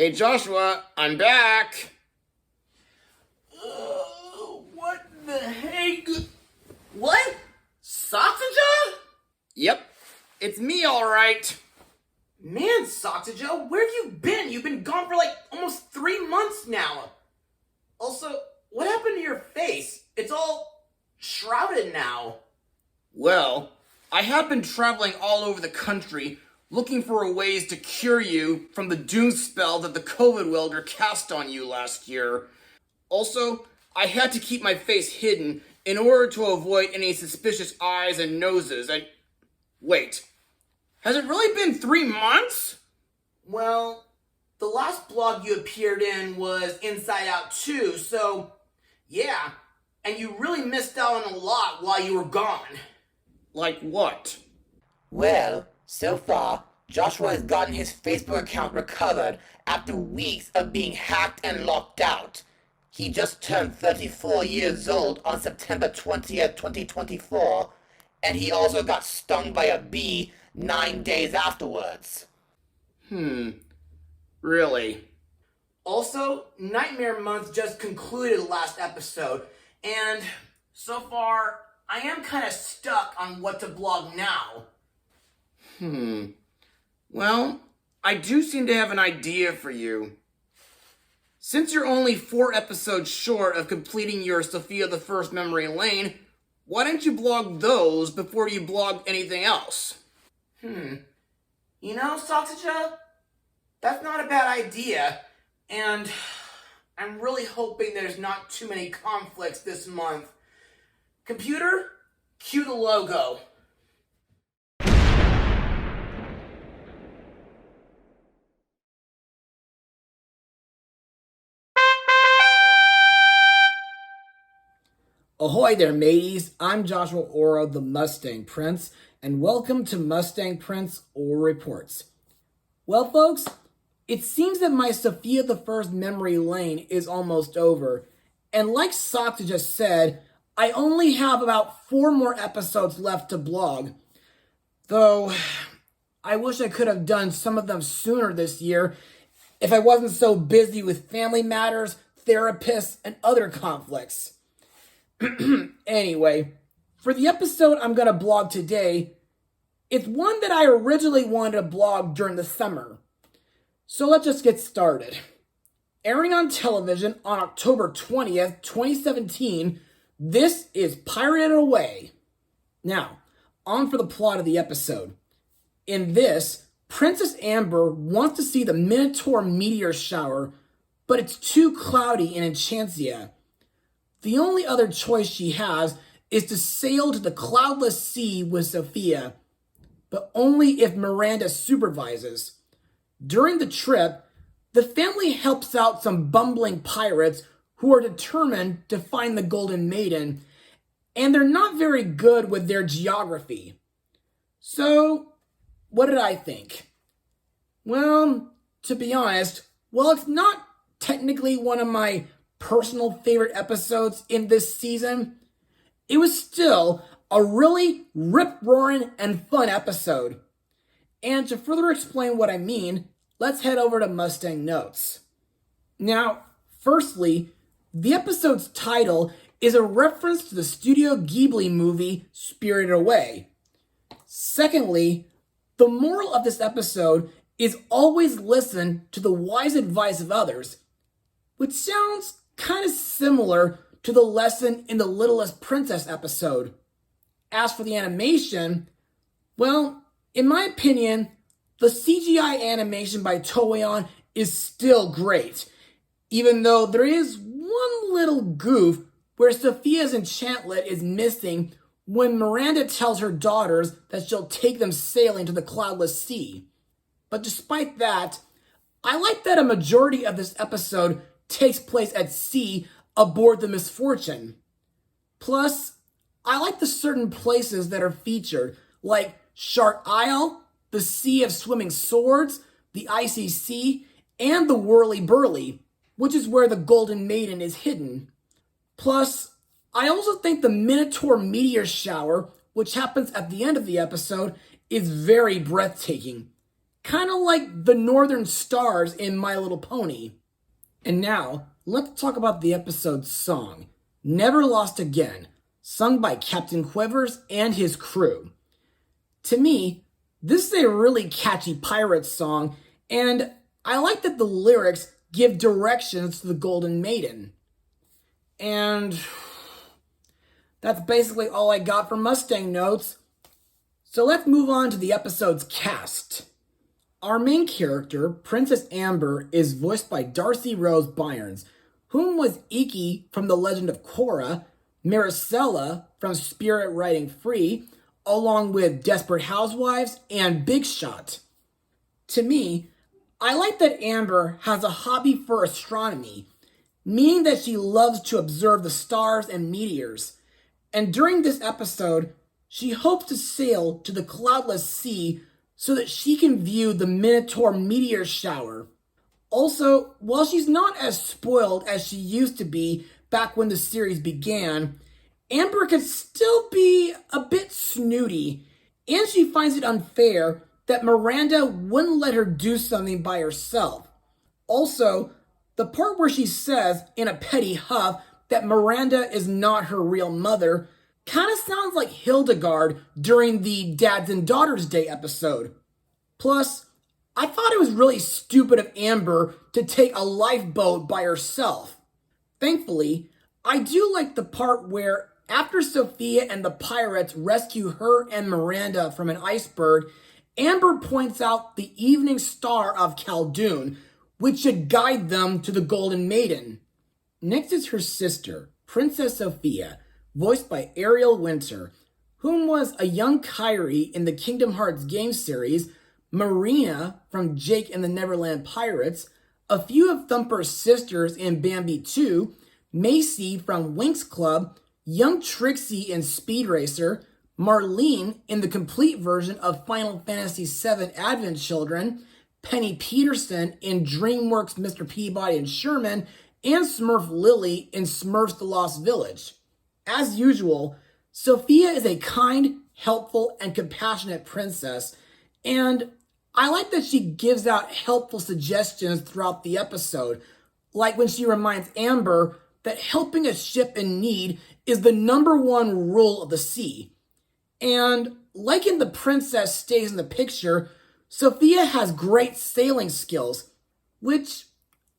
Hey Joshua, I'm back. What the heck? What? Soxaja? Yep, it's me alright. Man, Soxaja, where have you been? You've been gone for like almost 3 months now. Also, what happened to your face? It's all shrouded now. Well, I have been traveling all over the country looking for ways to cure you from the doom spell that the COVID welder cast on you last year. Also, I had to keep my face hidden in order to avoid any suspicious eyes and noses. Wait, has it really been 3 months? Well, the last blog you appeared in was Inside Out 2, so yeah, and you really missed out on a lot while you were gone. Like what? Well, so far, Joshua has gotten his Facebook account recovered after weeks of being hacked and locked out. He just turned 34 years old on September 20th, 2024, and he also got stung by a bee 9 days afterwards. Really? Also, Nightmare Month just concluded last episode, and so far, I am kind of stuck on what to blog now. Well, I do seem to have an idea for you. Since you're only 4 episodes short of completing your Sofia the First memory lane, why don't you blog those before you blog anything else? You know, Soxaja, that's not a bad idea, and I'm really hoping there's not too many conflicts this month. Computer, cue the logo. Ahoy there, mateys. I'm Joshua Orro, the Mustang Prince, and welcome to Mustang Prince Orro Reports. Well, folks, it seems that my Sofia the First memory lane is almost over, and like Sofia just said, I only have about 4 more episodes left to blog. Though, I wish I could have done some of them sooner this year if I wasn't so busy with family matters, therapists, and other conflicts. Anyway, for the episode I'm going to blog today, it's one that I originally wanted to blog during the summer. So let's just get started. Airing on television on October 20th, 2017, this is Pirated Away. Now, on for the plot of the episode. In this, Princess Amber wants to see the Minotaur Meteor Shower, but it's too cloudy in Enchantia. The only other choice she has is to sail to the cloudless sea with Sofia, but only if Miranda supervises. During the trip, the family helps out some bumbling pirates who are determined to find the Golden Maiden, and they're not very good with their geography. So, what did I think? Well, to be honest, while it's not technically one of my personal favorite episodes in this season, it was still a really rip-roaring and fun episode. And to further explain what I mean, let's head over to Mustang Notes. Now, firstly, the episode's title is a reference to the Studio Ghibli movie Spirited Away. Secondly, the moral of this episode is always listen to the wise advice of others, which sounds kind of similar to the lesson in the Littlest Princess episode. As for the animation, well, in my opinion, the CGI animation by Toei is still great, even though there is one little goof where Sofia's enchantlet is missing when Miranda tells her daughters that she'll take them sailing to the cloudless sea. But despite that, I like that a majority of this episode takes place at sea aboard the Misfortune. Plus, I like the certain places that are featured, like Shark Isle, the Sea of Swimming Swords, the Icy Sea, and the Whirly Burly, which is where the Golden Maiden is hidden. Plus, I also think the Minotaur Meteor Shower, which happens at the end of the episode, is very breathtaking. kind of like the northern stars in My Little Pony. And now, let's talk about the episode's song, Never Lost Again, sung by Captain Quivers and his crew. To me, this is a really catchy pirate song, and I like that the lyrics give directions to the Golden Maiden. And that's basically all I got for Mustang notes. So let's move on to the episode's cast. Our main character, Princess Amber, is voiced by Darcy Rose Byrnes, whom was Iki from The Legend of Korra, Maricela from Spirit Riding Free, along with Desperate Housewives and Big Shot. To me, I like that Amber has a hobby for astronomy, meaning that she loves to observe the stars and meteors. And during this episode, she hopes to sail to the cloudless sea so that she can view the Minotaur Meteor Shower. Also, while she's not as spoiled as she used to be back when the series began, Amber can still be a bit snooty, and she finds it unfair that Miranda wouldn't let her do something by herself. Also, the part where she says, in a petty huff, that Miranda is not her real mother kind of sounds like Hildegard during the Dads and Daughters Day episode. Plus, I thought it was really stupid of Amber to take a lifeboat by herself. Thankfully, I do like the part where after Sofia and the pirates rescue her and Miranda from an iceberg, Amber points out the evening star of Khaldun, which should guide them to the Golden Maiden. Next is her sister, Princess Sofia, voiced by Ariel Winter, whom was a young Kyrie in the Kingdom Hearts game series, Marina from Jake and the Neverland Pirates, a few of Thumper's sisters in Bambi 2, Macy from Winx Club, young Trixie in Speed Racer, Marlene in the complete version of Final Fantasy VII Advent Children, Penny Peterson in DreamWorks' Mr. Peabody and Sherman, and Smurf Lily in Smurfs the Lost Village. As usual, Sofia is a kind, helpful, and compassionate princess, and I like that she gives out helpful suggestions throughout the episode, like when she reminds Amber that helping a ship in need is the #1 rule of the sea. And like in The Princess Stays in the Picture, Sofia has great sailing skills, which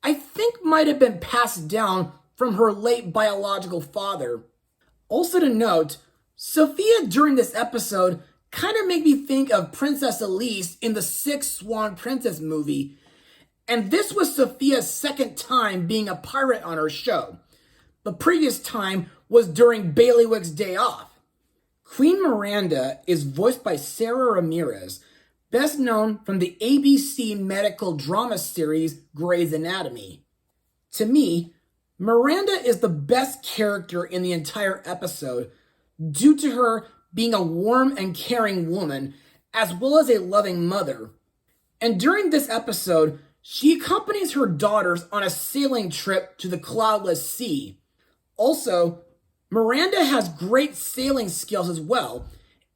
I think might have been passed down from her late biological father. Also to note, Sofia during this episode kind of made me think of Princess Elise in the 6th Swan Princess movie. And this was Sofia's second time being a pirate on her show. The previous time was during Bailiwick's Day Off. Queen Miranda is voiced by Sarah Ramirez, best known from the ABC medical drama series Grey's Anatomy. To me, Miranda is the best character in the entire episode due to her being a warm and caring woman, as well as a loving mother. And during this episode, she accompanies her daughters on a sailing trip to the cloudless sea. Also, Miranda has great sailing skills as well,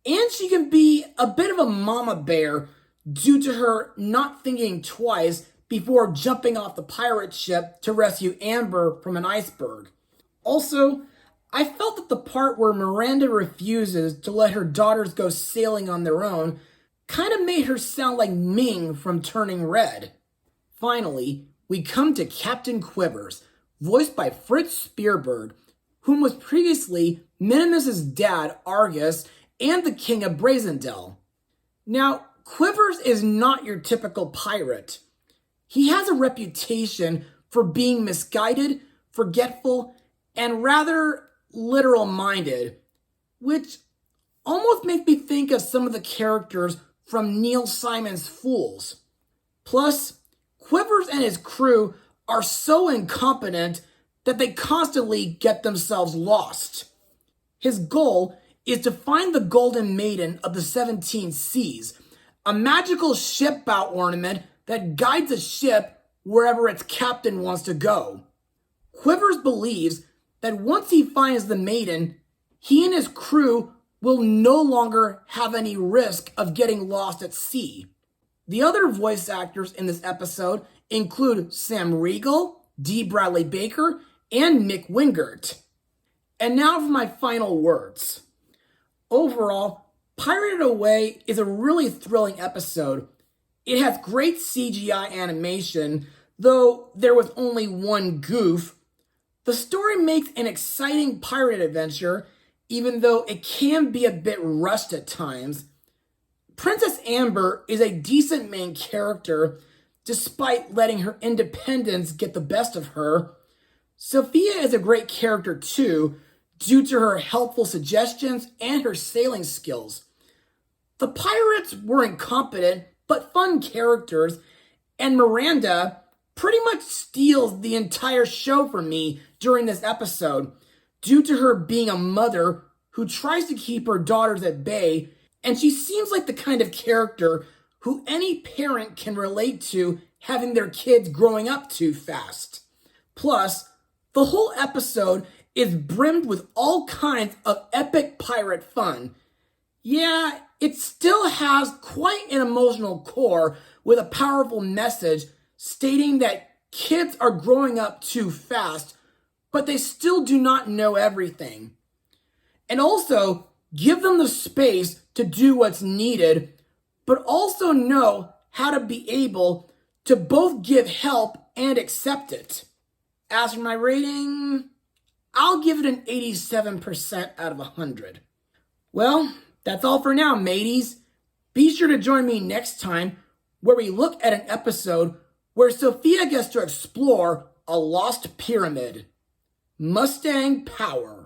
and she can be a bit of a mama bear due to her not thinking twice before jumping off the pirate ship to rescue Amber from an iceberg. Also, I felt that the part where Miranda refuses to let her daughters go sailing on their own kind of made her sound like Ming from Turning Red. Finally, we come to Captain Quivers, voiced by Fritz Spearberg, whom was previously Minimus's dad, Argus, and the King of Brazendell. Now, Quivers is not your typical pirate. He has a reputation for being misguided, forgetful, and rather literal-minded, which almost makes me think of some of the characters from Neil Simon's Fools. Plus, Quivers and his crew are so incompetent that they constantly get themselves lost. His goal is to find the Golden Maiden of the 17 Seas, a magical ship bow ornament that guides a ship wherever its captain wants to go. Quivers believes that once he finds the maiden, he and his crew will no longer have any risk of getting lost at sea. The other voice actors in this episode include Sam Riegel, D. Bradley Baker, and Mick Wingert. And now for my final words. Overall, Pirated Away is a really thrilling episode. It has great CGI animation, though there was only one goof. The story makes an exciting pirate adventure, even though it can be a bit rushed at times. Princess Amber is a decent main character, despite letting her independence get the best of her. Sofia is a great character too, due to her helpful suggestions and her sailing skills. The pirates were incompetent but fun characters, and Miranda pretty much steals the entire show for me during this episode, due to her being a mother who tries to keep her daughters at bay, and she seems like the kind of character who any parent can relate to having their kids growing up too fast. Plus, the whole episode is brimmed with all kinds of epic pirate fun. Yeah, it still has quite an emotional core with a powerful message stating that kids are growing up too fast, but they still do not know everything. And also, give them the space to do what's needed, but also know how to be able to both give help and accept it. As for my rating, I'll give it an 87% out of 100. Well, that's all for now, mateys. Be sure to join me next time where we look at an episode where Sofia gets to explore a lost pyramid. Mustang power.